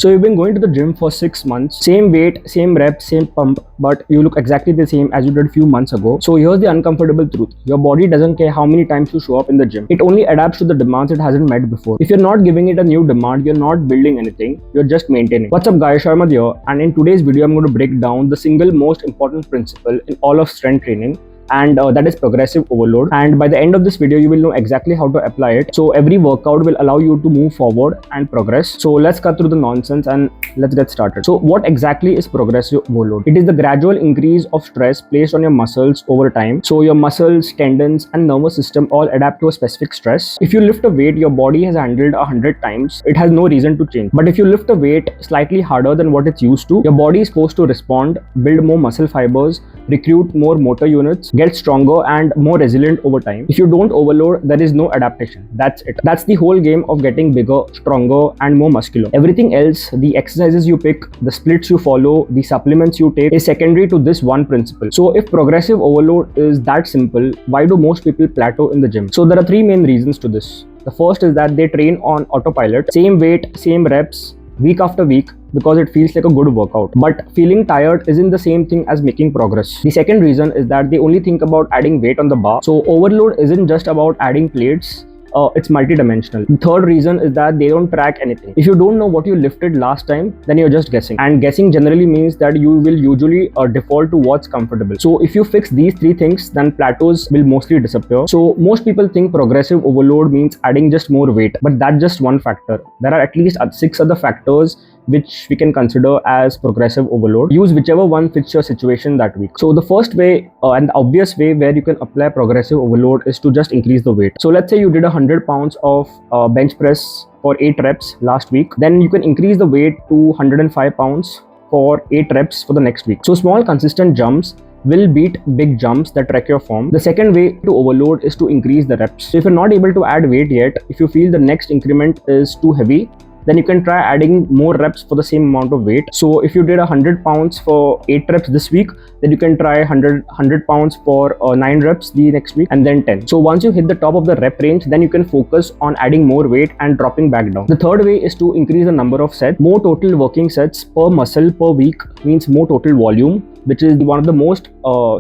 So you've been going to the gym for 6 months, same weight, same reps, same pump, but you look exactly the same as you did a few months ago. So here's the uncomfortable truth. Your body doesn't care how many times you show up in the gym. It only adapts to the demands it hasn't met before. If you're not giving it a new demand, you're not building anything, you're just maintaining. What's up guys, Sharma here, and in today's video I'm going to break down the single most important principle in all of strength training, and that is progressive overload. And by the end of this video you will know exactly how to apply it, so every workout will allow you to move forward and progress. So let's cut through the nonsense and let's get started. So what exactly is progressive overload? It is the gradual increase of stress placed on your muscles over time. So your muscles, tendons and nervous system all adapt to a specific stress. If you lift a weight your body has handled 100 times, it has no reason to change. But if you lift a weight slightly harder than what it's used to, your body is forced to respond, build more muscle fibers, recruit more motor units, get stronger and more resilient over time. If you don't overload, there is no adaptation. That's it. That's the whole game of getting bigger, stronger and more muscular. Everything else, the exercises you pick, the splits you follow, the supplements you take, is secondary to this one principle. So if progressive overload is that simple, why do most people plateau in the gym? So there are three main reasons to this. The first is that they train on autopilot, same weight, same reps, week after week, because it feels like a good workout. But feeling tired isn't the same thing as making progress. The second reason is that they only think about adding weight on the bar. So overload isn't just about adding plates, it's multi-dimensional. The third reason is that they don't track anything. If you don't know what you lifted last time, then you're just guessing. And guessing generally means that you will usually default to what's comfortable. So if you fix these three things, then plateaus will mostly disappear. So most people think progressive overload means adding just more weight, but that's just one factor. There are at least 6 other factors which we can consider as progressive overload. Use whichever one fits your situation that week. So the first way and the obvious way where you can apply progressive overload is to just increase the weight. So let's say you did 100 pounds of bench press for 8 reps last week. Then you can increase the weight to 105 pounds for 8 reps for the next week. So small consistent jumps will beat big jumps that wreck your form. The second way to overload is to increase the reps. So if you're not able to add weight yet, if you feel the next increment is too heavy, then you can try adding more reps for the same amount of weight. So if you did 100 pounds for 8 reps this week, then you can try 100 pounds for 9 reps the next week, and then 10. So once you hit the top of the rep range, then you can focus on adding more weight and dropping back down. The third way is to increase the number of sets. More total working sets per muscle per week means more total volume, which is one of the most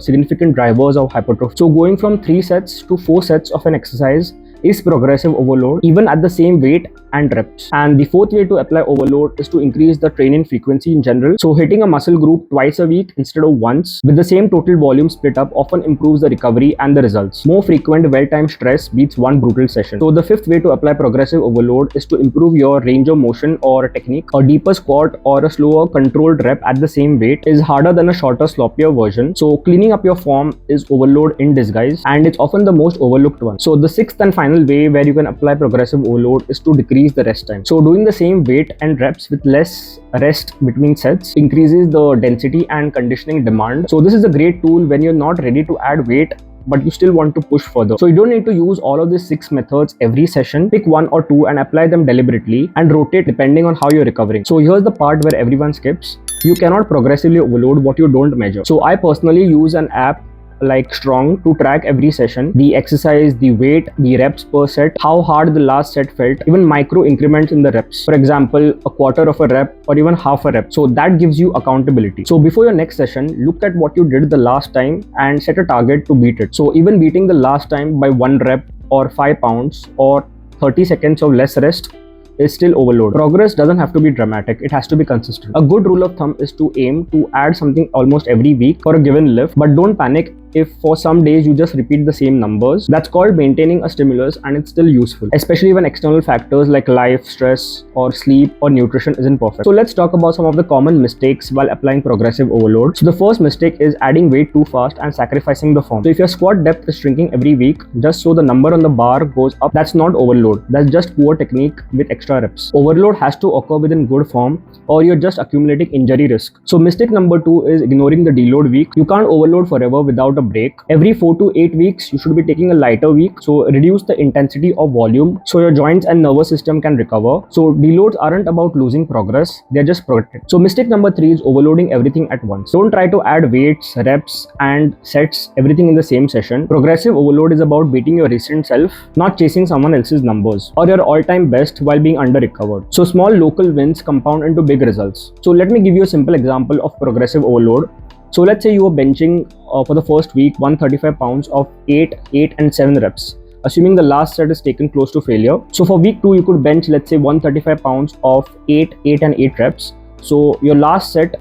significant drivers of hypertrophy. So going from 3 sets to 4 sets of an exercise is progressive overload, even at the same weight and reps. And the fourth way to apply overload is to increase the training frequency in general. So hitting a muscle group twice a week instead of once with the same total volume split up often improves the recovery and the results. More frequent well-timed stress beats one brutal session. So the fifth way to apply progressive overload is to improve your range of motion or technique. A deeper squat or a slower controlled rep at the same weight is harder than a shorter sloppier version. So cleaning up your form is overload in disguise, and it's often the most overlooked one. So the sixth and final way where you can apply progressive overload is to decrease the rest time. So doing the same weight and reps with less rest between sets increases the density and conditioning demand. So this is a great tool when you're not ready to add weight but you still want to push further. So you don't need to use all of these 6 methods every session. Pick 1 or 2 and apply them deliberately and rotate depending on how you're recovering. So here's the part where everyone skips. You cannot progressively overload what you don't measure. So I personally use an app like Strong to track every session, the exercise, the weight, the reps per set, how hard the last set felt, even micro increments in the reps. For example, a quarter of a rep or even half a rep. So that gives you accountability. So before your next session, look at what you did the last time and set a target to beat it. So even beating the last time by 1 rep or 5 pounds or 30 seconds of less rest is still overload. Progress doesn't have to be dramatic, it has to be consistent. A good rule of thumb is to aim to add something almost every week for a given lift, but don't panic if for some days you just repeat the same numbers. That's called maintaining a stimulus, and it's still useful, especially when external factors like life, stress or sleep or nutrition isn't perfect. So let's talk about some of the common mistakes while applying progressive overload. So the first mistake is adding weight too fast and sacrificing the form. So if your squat depth is shrinking every week just so the number on the bar goes up, that's not overload, that's just poor technique with extra reps. Overload has to occur within good form or you're just accumulating injury risk. So mistake number 2 is ignoring the deload week. You can't overload forever without without a break. Every 4 to 8 weeks, you should be taking a lighter week. So reduce the intensity of volume so your joints and nervous system can recover. So deloads aren't about losing progress, they're just protected. So mistake number 3 is overloading everything at once. Don't try to add weights, reps, and sets, everything in the same session. Progressive overload is about beating your recent self, not chasing someone else's numbers or your all-time best while being under-recovered. So small local wins compound into big results. So let me give you a simple example of progressive overload. So let's say you are benching for the first week 135 pounds of 8, 8 and 7 reps, assuming the last set is taken close to failure. So for week 2, you could bench, let's say, 135 pounds of 8, 8 and 8 reps. So your last set,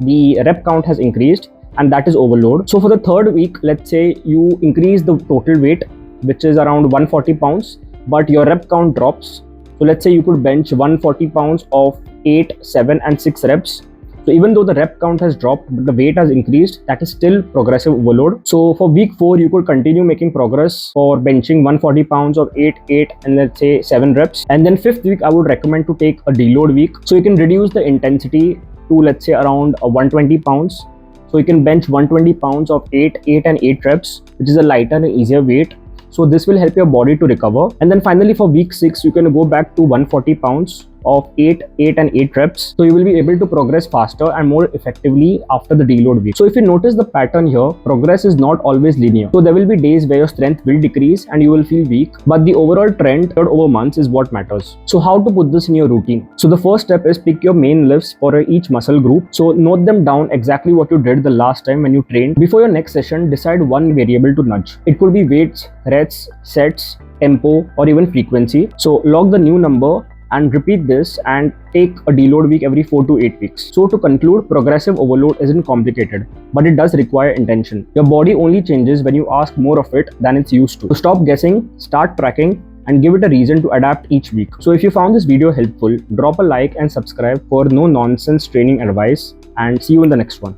the rep count has increased, and that is overload. So for the third week, let's say you increase the total weight, which is around 140 pounds, but your rep count drops. So let's say you could bench 140 pounds of 8, 7 and 6 reps. So even though the rep count has dropped, but the weight has increased, that is still progressive overload. So for week 4, you could continue making progress for benching 140 pounds of 8, 8 and let's say 7 reps. And then 5th week, I would recommend to take a deload week. So you can reduce the intensity to, let's say, around 120 pounds. So you can bench 120 pounds of 8, 8 and 8 reps, which is a lighter and easier weight. So this will help your body to recover. And then finally for week 6, you can go back to 140 pounds of 8, 8 and 8 reps. So you will be able to progress faster and more effectively after the deload week. So if you notice the pattern here, progress is not always linear. So there will be days where your strength will decrease and you will feel weak, but the overall trend over months is what matters. So how to put this in your routine? So the first step is pick your main lifts for each muscle group. So note them down exactly what you did the last time when you trained. Before your next session, decide one variable to nudge. It could be weights, reps, sets, tempo, or even frequency. So log the new number and repeat this and take a deload week every 4 to 8 weeks. So to conclude, progressive overload isn't complicated, but it does require intention. Your body only changes when you ask more of it than it's used to. So stop guessing, start tracking, and give it a reason to adapt each week. So if you found this video helpful, drop a like and subscribe for no nonsense training advice, and see you in the next one.